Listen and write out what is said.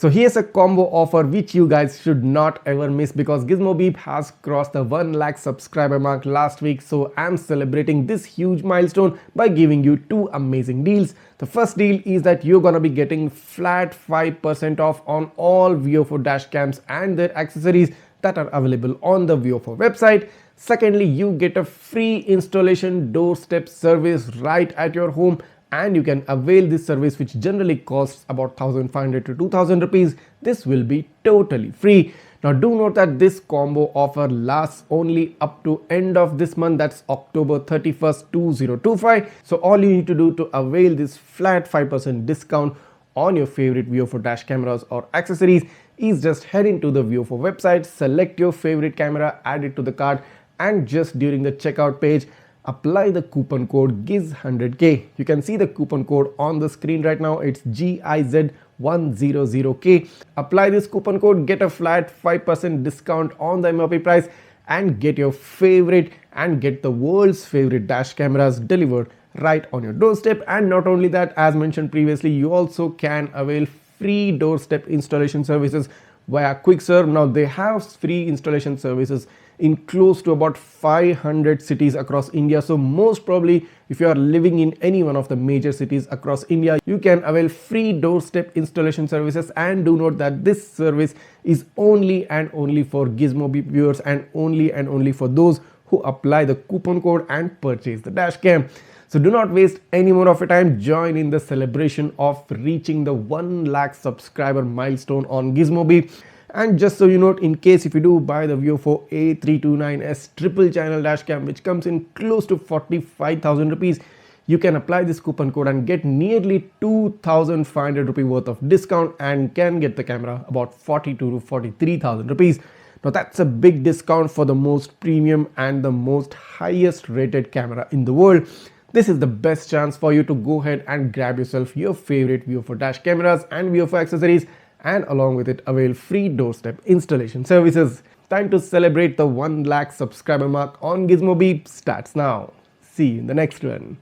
So here's a combo offer which you guys should not ever miss, because Gizmobeep has crossed the 1 lakh subscriber mark last week. So I'm celebrating this huge milestone by giving you two amazing deals. The first deal is that you're gonna be getting flat 5% off on all VIOFO dashcams and their accessories that are available on the VIOFO website. Secondly, you get a free installation doorstep service right at your home, and you can avail this service, which generally costs about 1500 to 2000 rupees. This will be totally free. Now do note that this combo offer lasts only up to end of this month, that's October 31st 2025. So all you need to do to avail this flat 5% discount on your favorite VIOFO dash cameras or accessories is just head into the VIOFO website, select your favorite camera, add it to the cart, and just during the checkout page apply the coupon code GIZ100K. You can see the coupon code on the screen right now. It's GIZ100K. Apply this coupon code, get a flat 5% discount on the MRP price, and get your favorite and get the world's favorite dash cameras delivered right on your doorstep. And not only that, as mentioned previously, you also can avail free doorstep installation services via QuickServe. Now they have free installation services in close to about 500 cities across India. So most probably if you are living in any one of the major cities across India, you can avail free doorstep installation services. And do note that this service is only and only for Gizmobeep viewers, and only for those who apply the coupon code and purchase the dashcam. So do not waste any more of your time. Join in the celebration of reaching the 1 lakh subscriber milestone on Gizmobeep. And just so you know, in case if you do buy the VIOFO A329S triple channel dashcam, which comes in close to 45,000 rupees, you can apply this coupon code and get nearly 2,500 rupee worth of discount, and can get the camera about 42 to 43,000 rupees. Now that's a big discount for the most premium and the most highest rated camera in the world. This is the best chance for you to go ahead and grab yourself your favorite VIOFO dash cameras and VIOFO accessories, and along with it avail free doorstep installation services. Time to celebrate the 1 lakh subscriber mark on Gizmobeep starts now. See you in the next one.